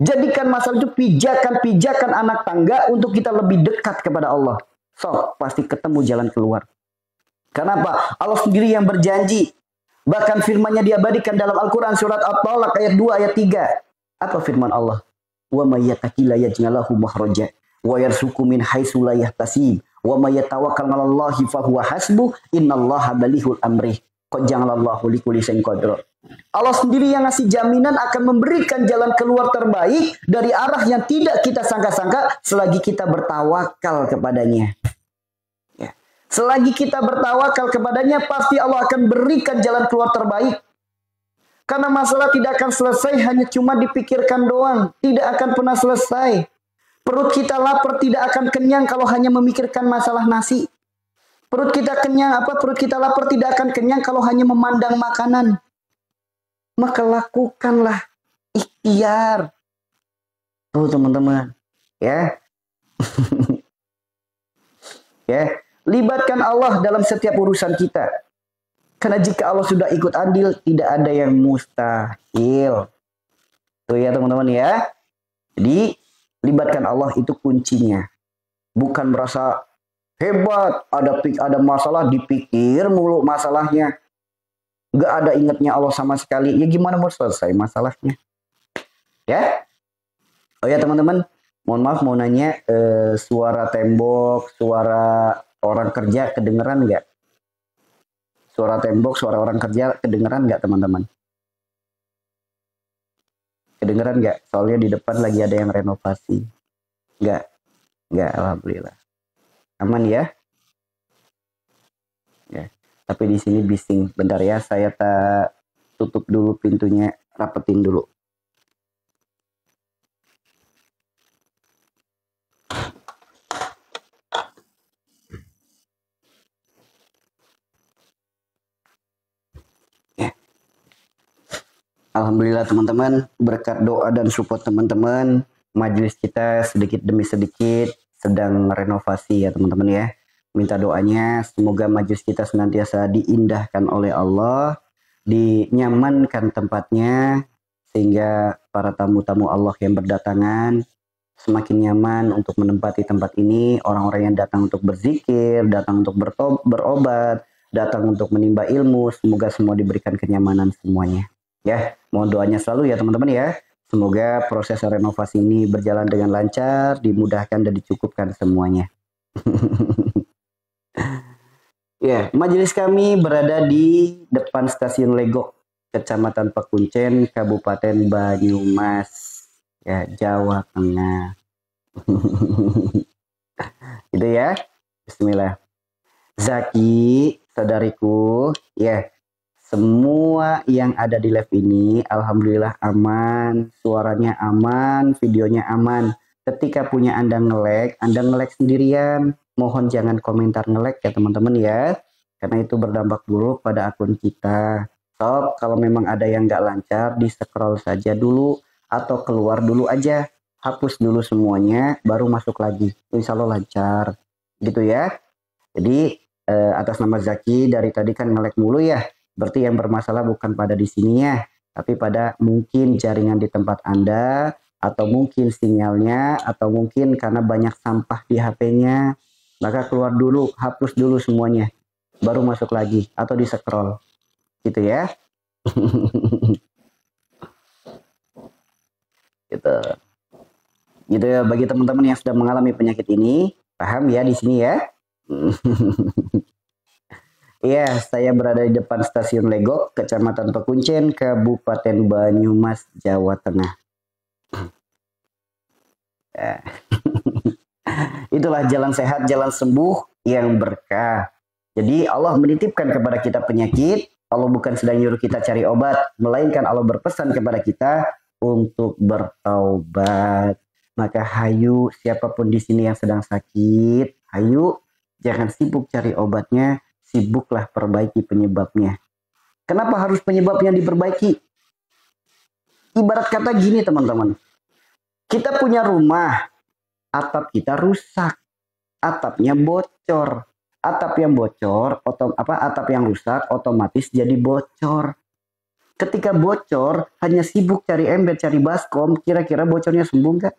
Jadikan masalah itu pijakan-pijakan anak tangga untuk kita lebih dekat kepada Allah. So, pasti ketemu jalan keluar. Kenapa? Allah sendiri yang berjanji. Bahkan firman-Nya diabadikan dalam Al-Quran surat At-Talaq ayat 2 ayat 3. Apa firman Allah? wa may yattaqilla yaj'al lahu makhraja wa yarzuqhu min haitsu la yahtasib wa may yatawakkal 'alallahi fa huwa hasbuh innallaha balighul amri qad ja'alallahu likulli syai'in qadra. Allah sendiri yang ngasih jaminan akan memberikan jalan keluar terbaik dari arah yang tidak kita sangka-sangka selagi kita bertawakal kepadanya. Ya. Selagi kita bertawakal kepadanya, pasti Allah akan berikan jalan keluar terbaik. Karena masalah tidak akan selesai hanya cuma dipikirkan doang. Tidak akan pernah selesai. Perut kita lapar tidak akan kenyang kalau hanya memikirkan masalah nasi. Perut kita kenyang Perut kita lapar tidak akan kenyang kalau hanya memandang makanan. Maka lakukanlah ikhtiar. Tuh teman-teman, ya. Ya, libatkan Allah dalam setiap urusan kita. Karena jika Allah sudah ikut andil, tidak ada yang mustahil. Tuh ya teman-teman ya. Jadi, libatkan Allah itu kuncinya. Bukan merasa hebat, ada masalah dipikir mulu masalahnya. Gak ada ingatnya Allah sama sekali. Ya gimana mau selesai masalahnya? Ya. Oh ya teman-teman, mohon maaf mau nanya, suara tembok, suara orang kerja kedengeran nggak? Suara tembok, suara orang kerja kedengeran nggak teman-teman? Kedengeran nggak? Soalnya di depan lagi ada yang renovasi. Nggak, alhamdulillah. Aman ya? Ya. Tapi di sini bising. Bentar ya, saya tutup dulu pintunya, rapetin dulu. Ya. Alhamdulillah teman-teman, berkat doa dan support teman-teman, majelis kita sedikit demi sedikit sedang renovasi ya teman-teman ya. Minta doanya semoga majelis kita senantiasa diindahkan oleh Allah, dinyamankan tempatnya, sehingga para tamu-tamu Allah yang berdatangan semakin nyaman untuk menempati tempat ini. Orang-orang yang datang untuk berzikir, datang untuk berobat, datang untuk menimba ilmu, semoga semua diberikan kenyamanan semuanya. Ya, mohon doanya selalu ya teman-teman ya. Semoga proses renovasi ini berjalan dengan lancar, dimudahkan dan dicukupkan semuanya. Ya, majelis kami berada di depan stasiun Legok, Kecamatan Pekuncen, Kabupaten Banyumas, ya, Jawa Tengah. Itu ya. Bismillah. Zaki, saudariku, ya. Semua yang ada di live ini, alhamdulillah aman, suaranya aman, videonya aman. Ketika punya Anda nge-lag sendirian, mohon jangan komentar nge-lag ya teman-teman ya. Karena itu berdampak buruk pada akun kita. So, kalau memang ada yang nggak lancar, di-scroll saja dulu atau keluar dulu aja. Hapus dulu semuanya, baru masuk lagi. Insya Allah lancar. Gitu ya. Jadi, atas nama Zaki, dari tadi kan nge-lag mulu ya. Berarti yang bermasalah bukan pada di sininya, tapi pada mungkin jaringan di tempat Anda, atau mungkin sinyalnya, atau mungkin karena banyak sampah di HP-nya. Maka keluar dulu, hapus dulu semuanya, baru masuk lagi, atau di scroll. Gitu ya. Gitu. Gitu ya, bagi teman-teman yang sudah mengalami penyakit ini, paham ya di sini ya. Iya, saya berada di depan stasiun Legok, Kecamatan Pekuncen, Kabupaten Banyumas, Jawa Tengah. Ya. Itulah jalan sehat, jalan sembuh yang berkah. Jadi Allah menitipkan kepada kita penyakit, Allah bukan sedang nyuruh kita cari obat, melainkan Allah berpesan kepada kita untuk bertaubat. Maka hayu, siapapun di sini yang sedang sakit, hayu, jangan sibuk cari obatnya, sibuklah perbaiki penyebabnya. Kenapa harus penyebabnya diperbaiki? Ibarat kata gini teman-teman. Kita punya rumah, atap kita rusak, atapnya bocor. Atap yang bocor, atap yang rusak otomatis jadi bocor. Ketika bocor, hanya sibuk cari ember, cari baskom, kira-kira bocornya sembuh nggak?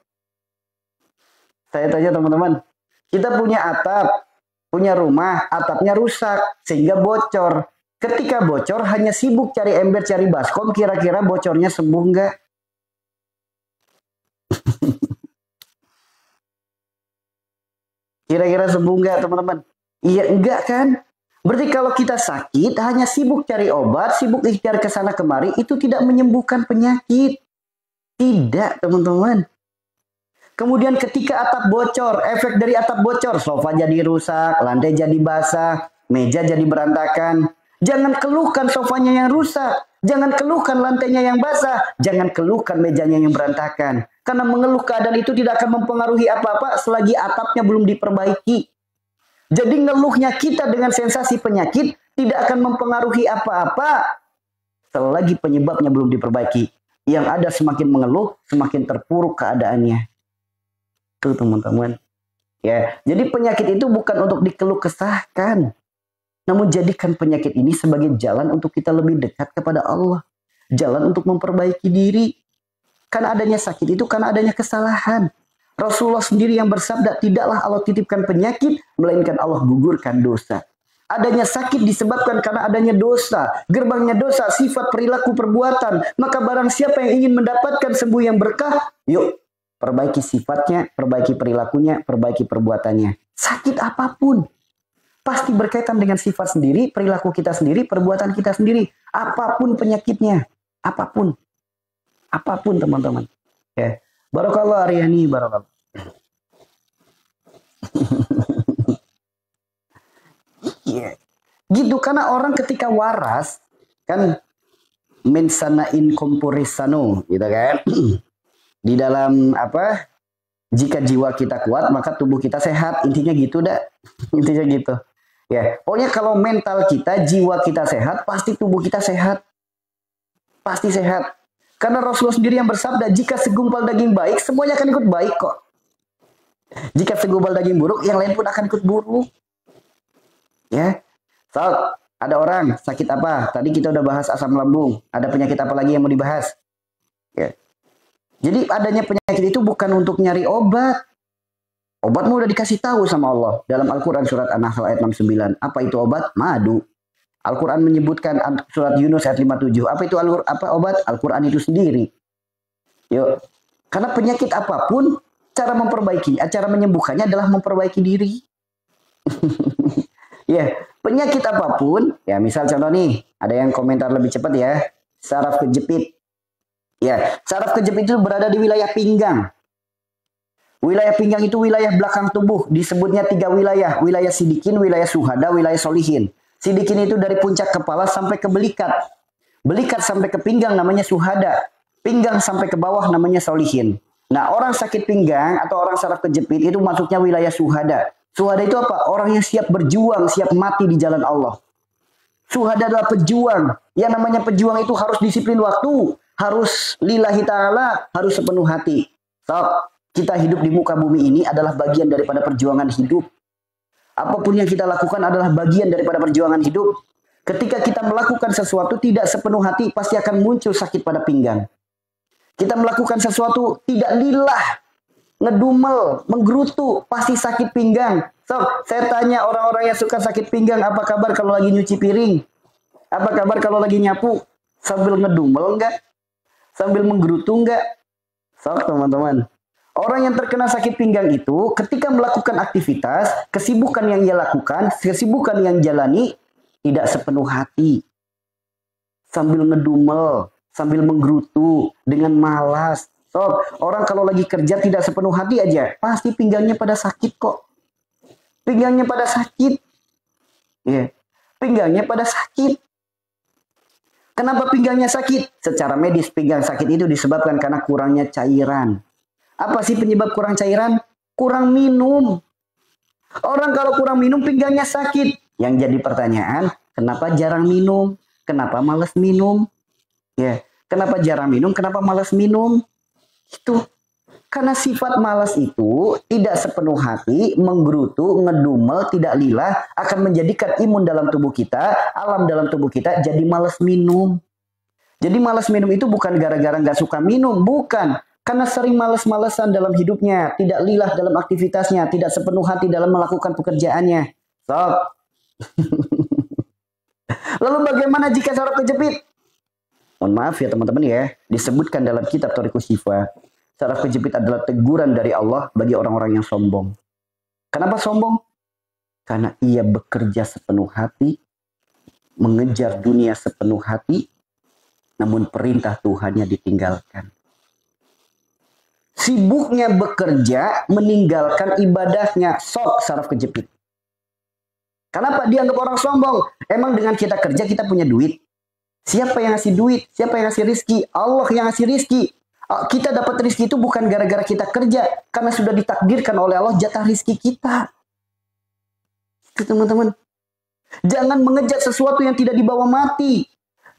Saya tanya teman-teman, kita punya atap, punya rumah, atapnya rusak, sehingga bocor. Ketika bocor, hanya sibuk cari ember, cari baskom, kira-kira bocornya sembuh nggak? Kira-kira sembuh nggak teman-teman? Iya enggak kan? Berarti kalau kita sakit hanya sibuk cari obat, sibuk ikhtiar ke sana kemari, itu tidak menyembuhkan penyakit. Tidak teman-teman. Kemudian ketika atap bocor, efek dari atap bocor, sofa jadi rusak, lantai jadi basah, meja jadi berantakan. Jangan keluhkan sofanya yang rusak, jangan keluhkan lantainya yang basah, jangan keluhkan mejanya yang berantakan. Karena mengeluh keadaan itu tidak akan mempengaruhi apa-apa selagi atapnya belum diperbaiki. Jadi ngeluhnya kita dengan sensasi penyakit tidak akan mempengaruhi apa-apa selagi penyebabnya belum diperbaiki. Yang ada semakin mengeluh, semakin terpuruk keadaannya. Itu teman-teman. Ya, jadi penyakit itu bukan untuk dikeluh kesahkan. Namun jadikan penyakit ini sebagai jalan untuk kita lebih dekat kepada Allah. Jalan untuk memperbaiki diri. Karena adanya sakit itu karena adanya kesalahan. Rasulullah sendiri yang bersabda, tidaklah Allah titipkan penyakit, melainkan Allah gugurkan dosa. Adanya sakit disebabkan karena adanya dosa. Gerbangnya dosa, sifat, perilaku, perbuatan. Maka barang siapa yang ingin mendapatkan sembuh yang berkah, yuk perbaiki sifatnya, perbaiki perilakunya, perbaiki perbuatannya. Sakit apapun pasti berkaitan dengan sifat sendiri, perilaku kita sendiri, perbuatan kita sendiri. Apapun penyakitnya, apapun. Apapun teman-teman. Ya. Barakallah Aryani, barakallah. Yeah. Gitu, karena orang ketika waras, kan mensana in comporisano, gitu kan. Di dalam apa? Jika jiwa kita kuat, maka tubuh kita sehat. Intinya gitu dah. Intinya gitu. Ya, pokoknya kalau mental kita, jiwa kita sehat, pasti tubuh kita sehat. Pasti sehat. Karena Rasulullah sendiri yang bersabda, jika segumpal daging baik, semuanya akan ikut baik kok. Jika segumpal daging buruk, yang lain pun akan ikut buruk. Ya. So, ada orang sakit apa? Tadi kita udah bahas asam lambung. Ada penyakit apa lagi yang mau dibahas? Ya. Jadi adanya penyakit itu bukan untuk nyari obat. Obatmu udah dikasih tahu sama Allah. Dalam Al-Quran surat An-Nahl ayat 69. Apa itu obat? Madu. Al-Quran menyebutkan surat Yunus ayat 57. Apa itu obat? Al-Quran itu sendiri. Yuk. Karena penyakit apapun, cara memperbaiki, cara menyembuhkannya adalah memperbaiki diri. Ya, penyakit apapun, ya misal contoh nih, ada yang komentar lebih cepat ya. Saraf kejepit. Ya, saraf kejepit itu berada di wilayah pinggang. Wilayah pinggang itu wilayah belakang tubuh. Disebutnya 3 wilayah. Wilayah sidikin, wilayah suhada, wilayah solihin. Sidikin itu dari puncak kepala sampai ke belikat. Belikat sampai ke pinggang namanya suhada. Pinggang sampai ke bawah namanya solihin. Nah, orang sakit pinggang atau orang saraf kejepit itu masuknya wilayah suhada. Suhada itu apa? Orang yang siap berjuang, siap mati di jalan Allah. Suhada adalah pejuang. Yang namanya pejuang itu harus disiplin waktu. Harus lillahi ta'ala, harus sepenuh hati. So, kita hidup di muka bumi ini adalah bagian daripada perjuangan hidup. Apapun yang kita lakukan adalah bagian daripada perjuangan hidup. Ketika kita melakukan sesuatu tidak sepenuh hati, pasti akan muncul sakit pada pinggang. Kita melakukan sesuatu tidak lillah, ngedumel, menggerutu, pasti sakit pinggang. So, saya tanya orang-orang yang suka sakit pinggang, apa kabar kalau lagi nyuci piring? Apa kabar kalau lagi nyapu? Sambil ngedumel enggak? Sambil menggerutu enggak? So, teman-teman. Orang yang terkena sakit pinggang itu ketika melakukan aktivitas, kesibukan yang ia lakukan, kesibukan yang jalani, tidak sepenuh hati. Sambil ngedumel, sambil menggerutu, dengan malas. So, orang kalau lagi kerja tidak sepenuh hati aja, pasti pinggangnya pada sakit kok. Pinggangnya pada sakit. Yeah. Pinggangnya pada sakit. Kenapa pinggangnya sakit? Secara medis pinggang sakit itu disebabkan karena kurangnya cairan. Apa sih penyebab kurang cairan? Kurang minum. Orang kalau kurang minum pinggangnya sakit. Yang jadi pertanyaan, kenapa jarang minum? Kenapa malas minum? Ya, kenapa jarang minum? Kenapa malas minum? Itu karena sifat malas itu tidak sepenuh hati, menggerutu, ngedumel, tidak lillah, akan menjadikan imun dalam tubuh kita, alam dalam tubuh kita jadi malas minum. Jadi malas minum itu bukan gara-gara nggak suka minum, bukan. Karena sering malas-malesan dalam hidupnya, tidak lillah dalam aktivitasnya, tidak sepenuh hati dalam melakukan pekerjaannya. So. Lalu bagaimana jika saraf kejepit? Mohon maaf ya teman-teman ya, disebutkan dalam kitab Thariqus Syifa. saraf kejepit adalah teguran dari Allah bagi orang-orang yang sombong. Kenapa sombong? Karena ia bekerja sepenuh hati, mengejar dunia sepenuh hati, namun perintah Tuhannya ditinggalkan. Sibuknya bekerja, meninggalkan ibadahnya. Sok saraf kejepit. Kenapa dianggap orang sombong? Emang dengan kita kerja kita punya duit? Siapa yang ngasih duit? Siapa yang ngasih rizki? Allah yang ngasih rizki. Kita dapat rizki itu bukan gara-gara kita kerja. Karena sudah ditakdirkan oleh Allah jatah rizki kita. Itu teman-teman. Jangan mengejar sesuatu yang tidak dibawa mati.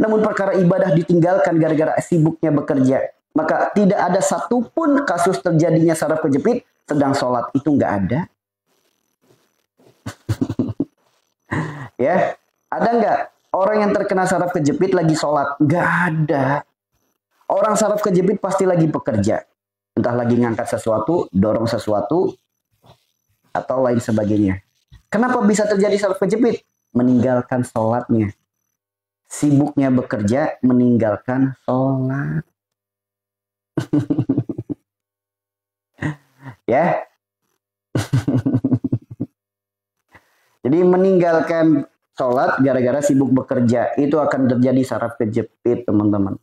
Namun perkara ibadah ditinggalkan gara-gara sibuknya bekerja. Maka tidak ada satupun kasus terjadinya saraf kejepit sedang sholat. Itu nggak ada. Ya, ada nggak orang yang terkena saraf kejepit lagi sholat? Nggak ada. Orang saraf kejepit pasti lagi bekerja. Entah lagi ngangkat sesuatu, dorong sesuatu, atau lain sebagainya. Kenapa bisa terjadi saraf kejepit? Meninggalkan sholatnya. Sibuknya bekerja, meninggalkan sholat. Ya. Jadi meninggalkan sholat gara-gara sibuk bekerja. Itu akan terjadi saraf kejepit, teman-teman.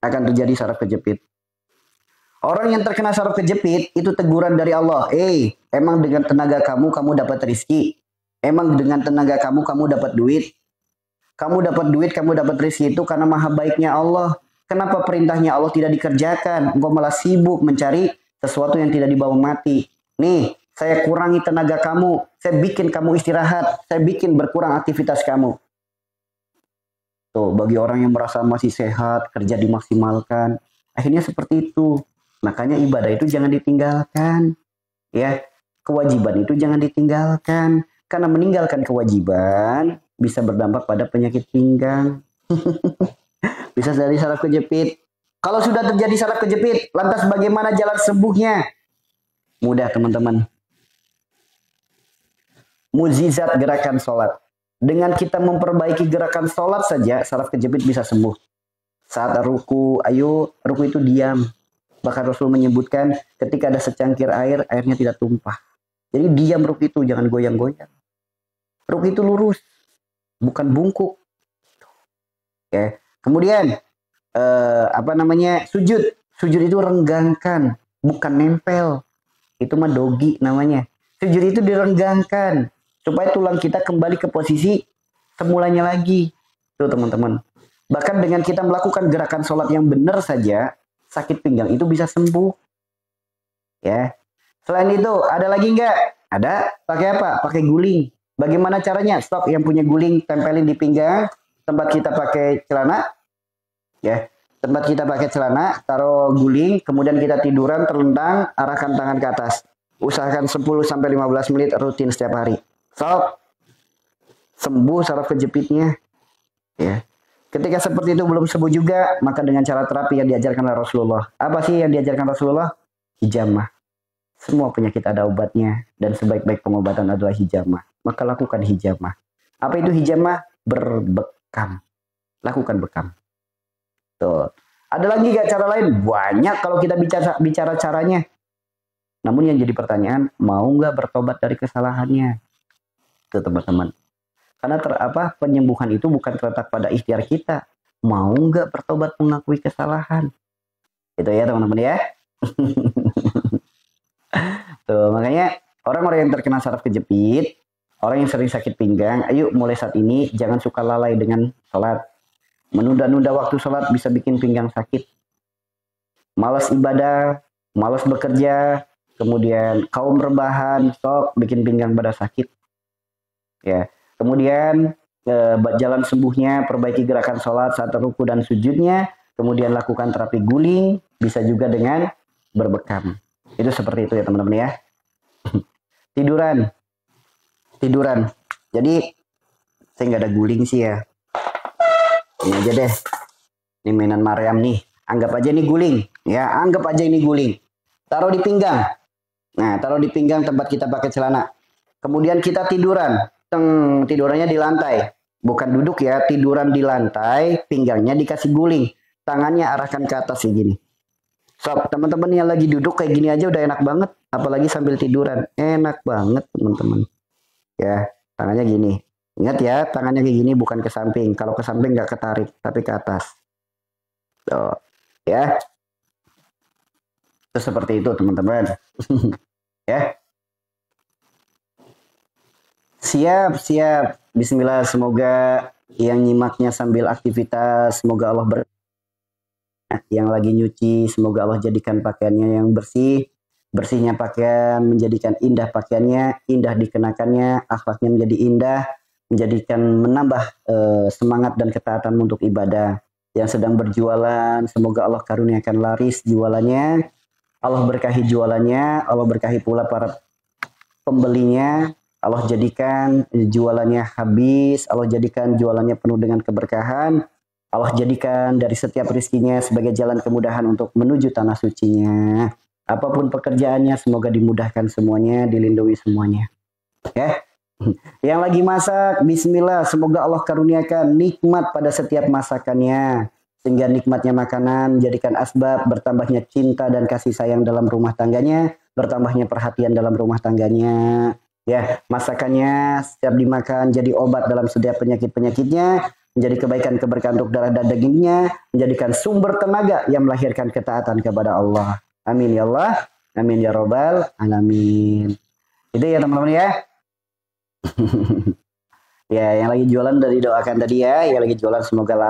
Akan terjadi saraf kejepit. Orang yang terkena saraf kejepit, itu teguran dari Allah. Emang dengan tenaga kamu dapat rezeki. Emang dengan tenaga kamu dapat duit. Kamu dapat duit, kamu dapat rezeki itu karena maha baiknya Allah. Kenapa perintahnya Allah tidak dikerjakan? Engkau malah sibuk mencari sesuatu yang tidak dibawa mati. Nih, saya kurangi tenaga kamu. Saya bikin kamu istirahat. Saya bikin berkurang aktivitas kamu. Tuh, bagi orang yang merasa masih sehat, kerja dimaksimalkan. Akhirnya seperti itu. Makanya ibadah itu jangan ditinggalkan. Ya, kewajiban itu jangan ditinggalkan. Karena meninggalkan kewajiban bisa berdampak pada penyakit pinggang. Bisa dari saraf kejepit. Kalau sudah terjadi saraf kejepit, lantas bagaimana jalan sembuhnya? Mudah, teman-teman. Mukjizat gerakan sholat. Dengan kita memperbaiki gerakan sholat saja, saraf kejepit bisa sembuh. Saat ruku, ruku itu diam. Bahkan Rasul menyebutkan ketika ada secangkir air, airnya tidak tumpah. Jadi diam ruku itu, jangan goyang-goyang. Ruku itu lurus, bukan bungkuk. Oke. Kemudian, sujud. Sujud itu renggangkan, bukan nempel. Itu mah dogi namanya. Sujud itu direnggangkan supaya tulang kita kembali ke posisi semulanya lagi. Tuh teman-teman. Bahkan dengan kita melakukan gerakan sholat yang benar saja, sakit pinggang itu bisa sembuh. Ya. Selain itu, ada lagi nggak? Ada. Pakai apa? Pakai guling. Bagaimana caranya? Stok yang punya guling tempelin di pinggang. Tempat kita pakai celana. Ya. Tempat kita pakai celana, taruh guling, kemudian kita tiduran, terlentang, arahkan tangan ke atas. Usahakan 10-15 menit rutin setiap hari. Sembuh saraf kejepitnya. Ya. Ketika seperti itu belum sembuh juga, maka dengan cara terapi yang diajarkan oleh Rasulullah. Apa sih yang diajarkan Rasulullah? Hijamah. Semua penyakit ada obatnya, dan sebaik-baik pengobatan adalah hijamah. Maka lakukan hijamah. Apa itu hijamah? Berbekam. Lakukan bekam. Tuh. Ada lagi gak cara lain? Banyak kalau kita bicara caranya. Namun yang jadi pertanyaan, mau nggak bertobat dari kesalahannya? Tuh teman-teman. Karena penyembuhan itu bukan terletak pada ikhtiar kita. Mau nggak bertobat mengakui kesalahan? Itu ya teman-teman ya. Tuh, makanya orang-orang yang terkena saraf kejepit, orang yang sering sakit pinggang, ayo mulai saat ini jangan suka lalai dengan sholat. Menunda-nunda waktu sholat bisa bikin pinggang sakit. Malas ibadah, malas bekerja, kemudian kaum rebahan, sok bikin pinggang pada sakit. Ya, kemudian jalan sembuhnya, perbaiki gerakan sholat saat ruku dan sujudnya, kemudian lakukan terapi guling, bisa juga dengan berbekam. Itu seperti itu ya teman-teman ya. Tiduran. Jadi saya nggak ada guling sih ya. Ini aja deh. Ini mainan Maryam nih. Anggap aja ini guling. Ya, anggap aja ini guling. Taruh di pinggang. Nah, taruh di pinggang tempat kita pakai celana. Kemudian kita tiduran. Tidurannya di lantai. Bukan duduk ya, tiduran di lantai. Pinggangnya dikasih guling. Tangannya arahkan ke atas kayak gini. Sob, teman-teman yang lagi duduk kayak gini aja udah enak banget, apalagi sambil tiduran. Enak banget, teman-teman. Ya, tangannya gini. Ingat ya, tangannya kayak gini bukan ke samping. Kalau ke samping nggak ketarik, tapi ke atas. Tuh, ya. Itu seperti itu, teman-teman. Ya. Siap, siap. Bismillah, semoga yang nyimaknya sambil aktivitas, semoga Allah yang lagi nyuci, semoga Allah jadikan pakaiannya yang bersih, bersihnya pakaian menjadikan indah pakaiannya, indah dikenakannya, akhlaknya menjadi indah, menjadikan menambah semangat dan ketaatan untuk ibadah. Yang sedang berjualan, semoga Allah karuniakan laris jualannya, Allah berkahi jualannya, Allah berkahi pula para pembelinya, Allah jadikan jualannya habis, Allah jadikan jualannya penuh dengan keberkahan, Allah jadikan dari setiap rizkinya sebagai jalan kemudahan untuk menuju tanah sucinya. Apapun pekerjaannya, semoga dimudahkan semuanya, dilindungi semuanya. Ya. Yang lagi masak, bismillah, semoga Allah karuniakan nikmat pada setiap masakannya. Sehingga nikmatnya makanan jadikan asbab bertambahnya cinta dan kasih sayang dalam rumah tangganya, bertambahnya perhatian dalam rumah tangganya. Ya, masakannya setiap dimakan jadi obat dalam setiap penyakit-penyakitnya, menjadi kebaikan keberkahan untuk darah dan dagingnya, menjadikan sumber tenaga yang melahirkan ketaatan kepada Allah. Amin ya Allah, amin ya robbal alamin. Itu ya teman-teman ya. Ya, yang lagi jualan dari doakan tadi ya, yang lagi jualan semoga